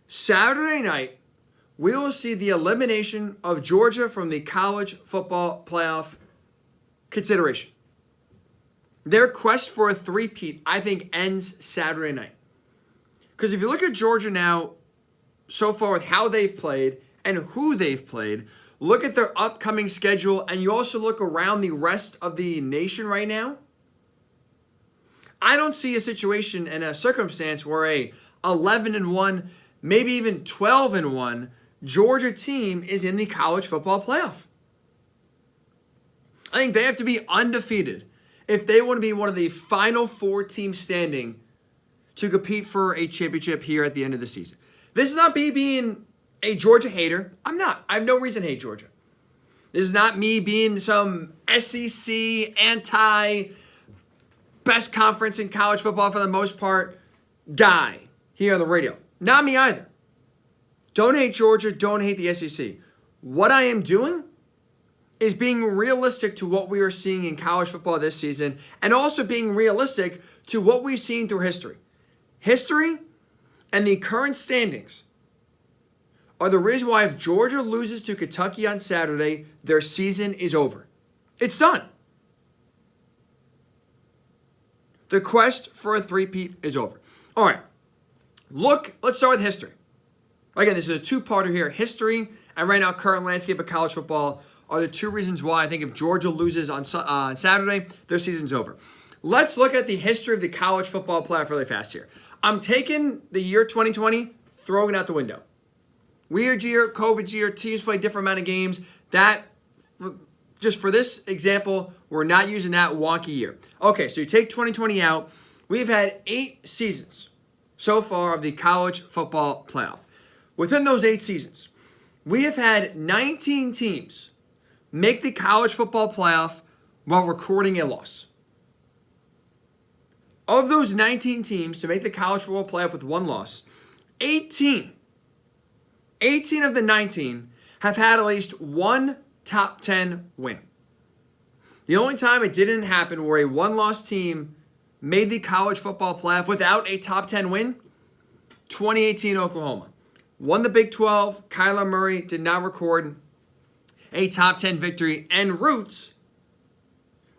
Saturday night, we will see the elimination of Georgia from the college football playoff consideration. Their quest for a three-peat, I think, ends Saturday night. Because if you look at Georgia now, so far with how they've played and who they've played, look at their upcoming schedule, and you also look around the rest of the nation right now, I don't see a situation and a circumstance where a 11-1, maybe even 12-1 Georgia team is in the college football playoff. I think they have to be undefeated if they want to be one of the final four teams standing to compete for a championship here at the end of the season. This is not me being a Georgia hater. I'm not. I have no reason to hate Georgia. This is not me being some SEC anti-best conference in college football for the most part guy here on the radio. Not me either. Don't hate Georgia. Don't hate the SEC. What I am doing is being realistic to what we are seeing in college football this season, and also being realistic to what we've seen through history. History and the current standings are the reason why if Georgia loses to Kentucky on Saturday, their season is over. It's done. The quest for a three-peat is over. All right. Let's start with history. Again, this is a two-parter here. History and right now current landscape of college football are the two reasons why I think if Georgia loses on Saturday, their season's over. Let's look at the history of the college football playoff really fast here. I'm taking the year 2020, throwing it out the window. Weird year, COVID year, teams play different amount of games. That, just for this example, we're not using that wonky year. Okay, so you take 2020 out. We've had 8 seasons so far of the college football playoff. Within those 8 seasons, we have had 19 teams make the college football playoff while recording a loss. Of those 19 teams to make the college football playoff with one loss, 18 of the 19 have had at least one top 10 win. The only time it didn't happen where a one-loss team made the college football playoff without a top 10 win, 2018 Oklahoma. Won the Big 12. Kyler Murray did not record a top 10 victory en route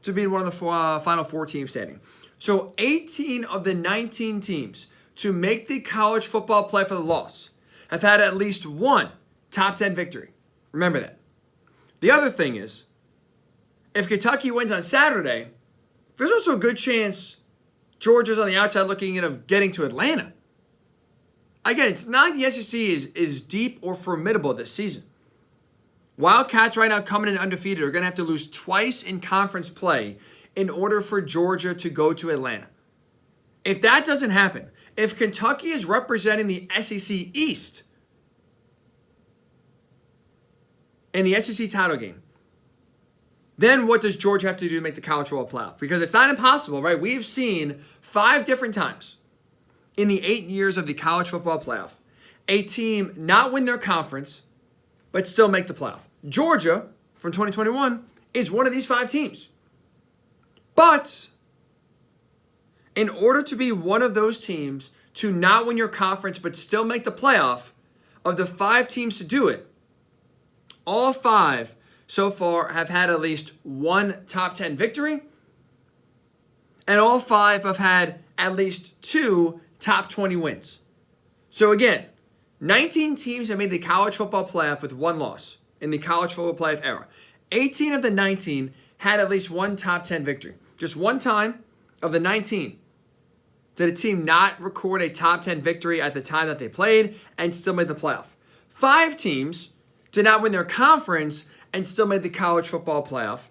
to being one of the final 4 teams standing. So 18 of the 19 teams to make the college football playoff for the loss have had at least one top 10 victory. Remember that. The other thing is, if Kentucky wins on Saturday, there's also a good chance Georgia's on the outside looking in of getting to Atlanta. Again, it's not like the SEC is deep or formidable this season. Wildcats right now coming in undefeated are going to have to lose twice in conference play in order for Georgia to go to Atlanta. If that doesn't happen, if Kentucky is representing the SEC East in the SEC title game, then what does Georgia have to do to make the college football playoff? Because it's not impossible, right? We've seen 5 different times in the 8 years of the college football playoff a team not win their conference but still make the playoff. Georgia, from 2021, is one of these 5 teams. But in order to be one of those teams to not win your conference but still make the playoff, of the 5 teams to do it, all 5 so far have had at least one top 10 victory, and all 5 have had at least 2 top 20 wins. So again, 19 teams have made the college football playoff with one loss in the college football playoff era. 18 of the 19 had at least one top 10 victory. Just one time of the 19 did a team not record a top 10 victory at the time that they played and still made the playoff. 5 teams did not win their conference and still made the college football playoff.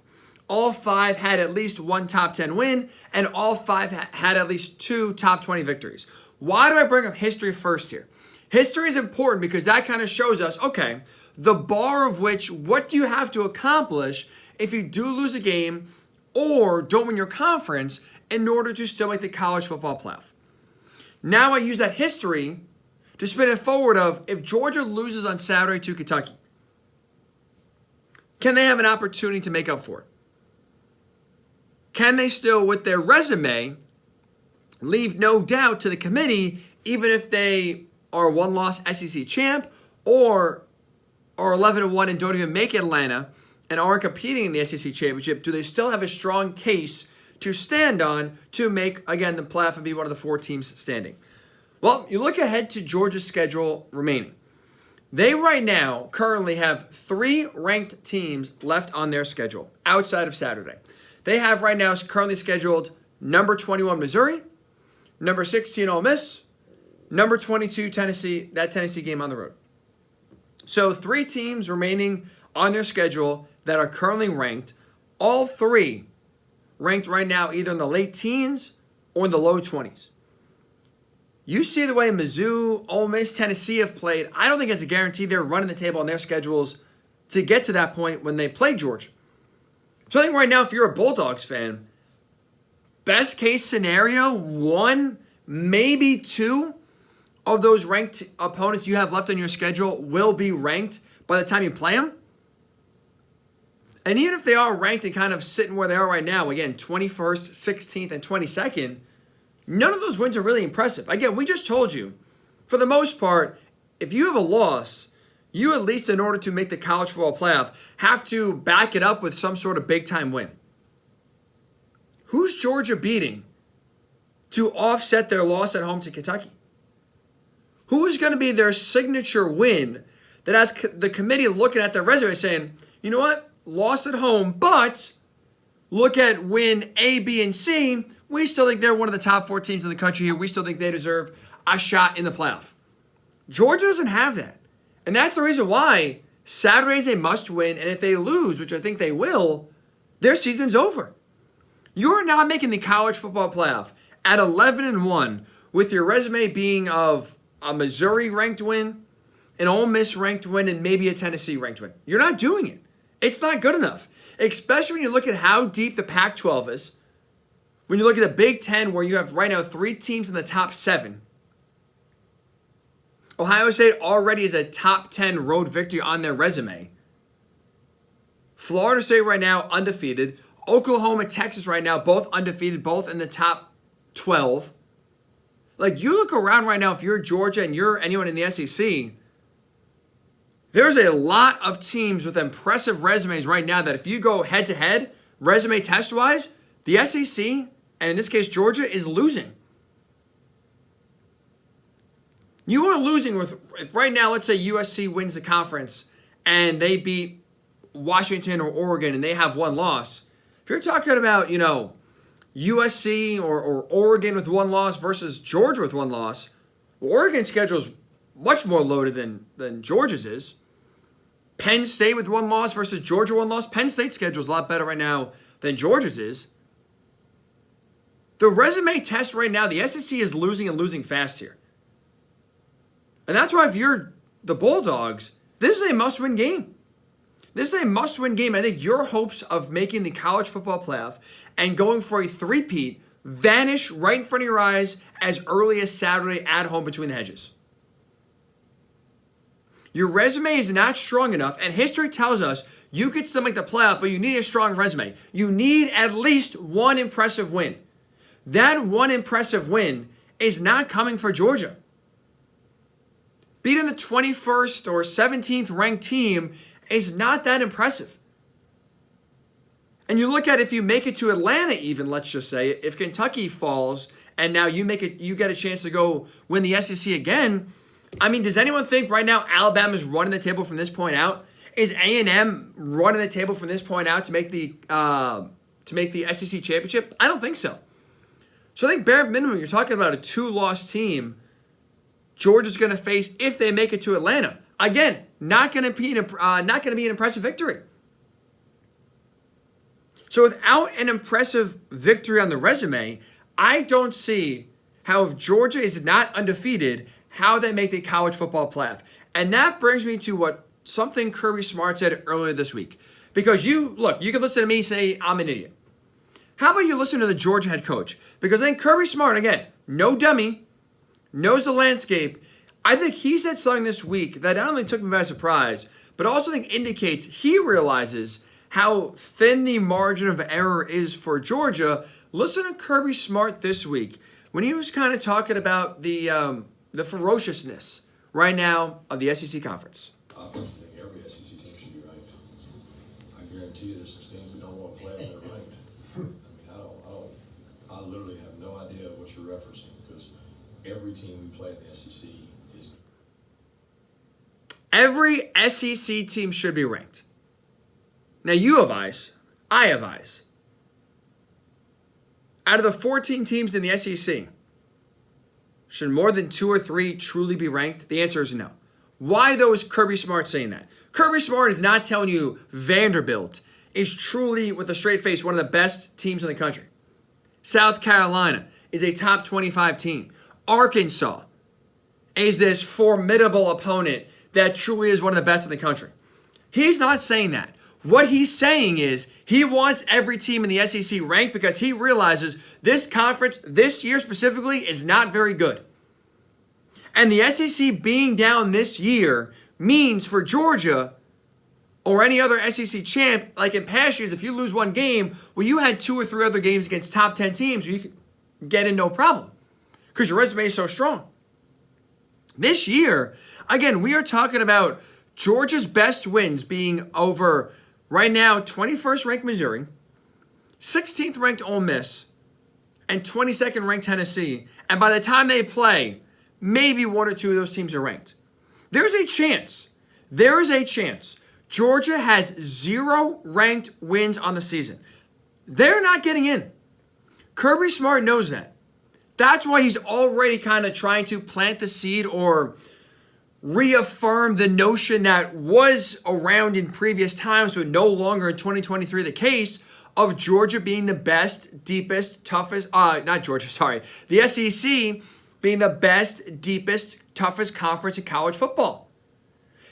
All 5 had at least one top 10 win, and all 5 had at least 2 top 20 victories. Why do I bring up history first here? History is important because that kind of shows us, okay, the bar of which, what do you have to accomplish if you do lose a game or don't win your conference in order to still make the college football playoff. Now I use that history to spin it forward of if Georgia loses on Saturday to Kentucky, can they have an opportunity to make up for it? Can they still, with their resume, leave no doubt to the committee, even if they are a one-loss SEC champ or are 11-1 and don't even make Atlanta and aren't competing in the SEC championship, do they still have a strong case to stand on to make, again, the playoff and be one of the 4 teams standing? Well, you look ahead to Georgia's schedule remaining. They right now currently have 3 ranked teams left on their schedule outside of Saturday. They have right now currently scheduled number 21 Missouri, number 16 Ole Miss, number 22 Tennessee, that Tennessee game on the road. So 3 teams remaining on their schedule that are currently ranked, all 3 ranked right now either in the late teens or in the low 20s. You see the way Mizzou, Ole Miss, Tennessee have played. I don't think it's a guarantee they're running the table on their schedules to get to that point when they play Georgia. So I think right now, if you're a Bulldogs fan, best case scenario, 1, maybe 2 of those ranked opponents you have left on your schedule will be ranked by the time you play them. And even if they are ranked and kind of sitting where they are right now, again, 21st, 16th, and 22nd, none of those wins are really impressive. Again, we just told you, for the most part, if you have a loss, you at least in order to make the college football playoff have to back it up with some sort of big-time win. Who's Georgia beating to offset their loss at home to Kentucky? Who is going to be their signature win that has the committee looking at their resume saying, you know what, lost at home, but look at win A, B, and C. We still think they're one of the top 4 teams in the country here. We still think they deserve a shot in the playoff. Georgia doesn't have that. And that's the reason why Saturday's a must-win, and if they lose, which I think they will, their season's over. You're not making the college football playoff at 11-1 with your resume being of a Missouri ranked win, an Ole Miss ranked win, and maybe a Tennessee ranked win. You're not doing it. It's not good enough, especially when you look at how deep the Pac-12 is. When you look at the Big Ten, where you have right now 3 teams in the top 7. Ohio State already is a top 10 road victory on their resume. Florida State right now undefeated. Oklahoma, Texas right now both undefeated, both in the top 12. Like, you look around right now, if you're Georgia and you're anyone in the SEC, there's a lot of teams with impressive resumes right now that if you go head-to-head, resume test-wise, the SEC, and in this case Georgia, is losing. You are losing with, if right now, let's say USC wins the conference and they beat Washington or Oregon and they have 1 loss. If you're talking about, USC or Oregon with 1 loss versus Georgia with 1 loss, well, Oregon's schedule is much more loaded than Georgia's is. Penn State with 1 loss versus Georgia 1 loss. Penn State's schedule is a lot better right now than Georgia's is. The resume test right now, the SEC is losing and losing fast here. And that's why if you're the Bulldogs, this is a must-win game. This is a must-win game. I think your hopes of making the college football playoff and going for a three-peat vanish right in front of your eyes as early as Saturday at home between the hedges. Your resume is not strong enough, and history tells us you could still make the playoff, but you need a strong resume. You need at least 1 impressive win. That 1 impressive win is not coming for Georgia. Beating the 21st or 17th ranked team is not that impressive. And you look at if you make it to Atlanta even, let's just say, if Kentucky falls and now you get a chance to go win the SEC again, I mean, does anyone think right now Alabama's running the table from this point out? Is A&M running the table from this point out to make the SEC championship? I don't think so. So I think bare minimum, you're talking about a 2-loss team Georgia's going to face if they make it to Atlanta. Again, not going to be an impressive victory. So without an impressive victory on the resume, I don't see how, if Georgia is not undefeated, how they make the college football playoff. And that brings me to something Kirby Smart said earlier this week. Because you can listen to me say I'm an idiot. How about you listen to the Georgia head coach? Because I think Kirby Smart, again, no dummy, knows the landscape. I think he said something this week that not only took me by surprise, but also I think indicates he realizes how thin the margin of error is for Georgia. Listen to Kirby Smart this week when he was kind of talking about the the ferociousness right now of the SEC conference. I personally think every SEC team should be ranked. I guarantee you there's some teams that don't want to play that are ranked. I mean, I literally have no idea what you're referencing because every team we play in the SEC is. Every SEC team should be ranked. Now you have eyes. I have eyes. Out of the 14 teams in the SEC, should more than 2 or 3 truly be ranked? The answer is no. Why, though, is Kirby Smart saying that? Kirby Smart is not telling you Vanderbilt is truly, with a straight face, one of the best teams in the country. South Carolina is a top 25 team. Arkansas is this formidable opponent that truly is one of the best in the country. He's not saying that. What he's saying is he wants every team in the SEC ranked because he realizes this conference, this year specifically, is not very good. And the SEC being down this year means for Georgia or any other SEC champ, like in past years, if you lose one game, well, you had 2 or 3 other games against top 10 teams, you could get in no problem because your resume is so strong. This year, again, we are talking about Georgia's best wins being over right now 21st ranked Missouri, 16th ranked Ole Miss, and 22nd ranked Tennessee. And by the time they play, maybe 1 or 2 of those teams are ranked. There is a chance Georgia has 0 ranked wins on the season. They're not getting in. Kirby Smart knows that. That's why he's already kind of trying to plant the seed or reaffirm the notion that was around in previous times, but no longer in 2023 the case of Georgia being the best, deepest, toughest, the SEC being the best, deepest, toughest conference in college football.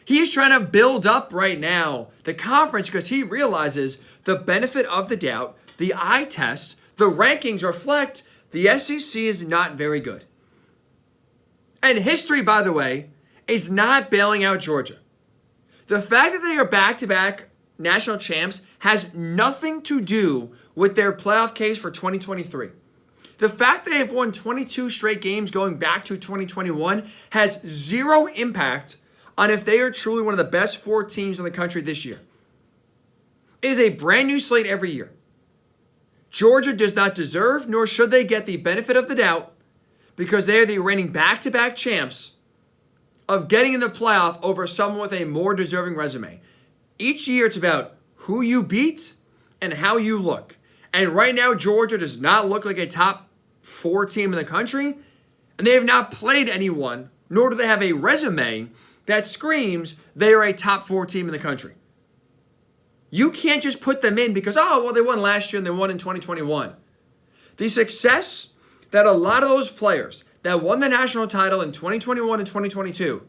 He's trying to build up right now the conference because he realizes the benefit of the doubt, the eye test, the rankings reflect the SEC is not very good. And history, by the way, is not bailing out Georgia. The fact that they are back-to-back national champs has nothing to do with their playoff case for 2023. The fact they have won 22 straight games going back to 2021 has 0 impact on if they are truly one of the best 4 teams in the country this year. It is a brand new slate every year. Georgia does not deserve, nor should they get the benefit of the doubt, because they are the reigning back-to-back champs of getting in the playoff over someone with a more deserving resume. Each year it's about who you beat and how you look. And right now Georgia does not look like a top 4 team in the country, and they have not played anyone, nor do they have a resume that screams they are a top 4 team in the country. You can't just put them in because, they won last year and they won in 2021. The success that a lot of those players that won the national title in 2021 and 2022,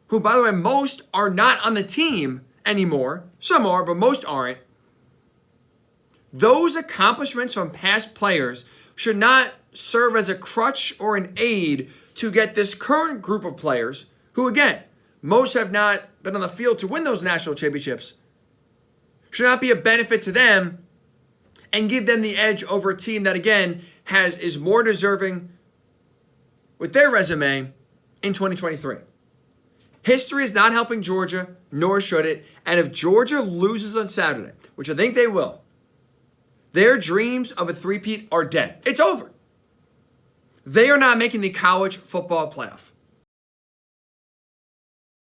who, by the way, most are not on the team anymore. Some are, but most aren't. Those accomplishments from past players should not serve as a crutch or an aid to get this current group of players, who, again, most have not been on the field to win those national championships, should not be a benefit to them and give them the edge over a team that, again, is more deserving with their resume in 2023. History is not helping Georgia, nor should it. And if Georgia loses on Saturday, which I think they will, their dreams of a three-peat are dead. It's over. They are not making the college football playoff.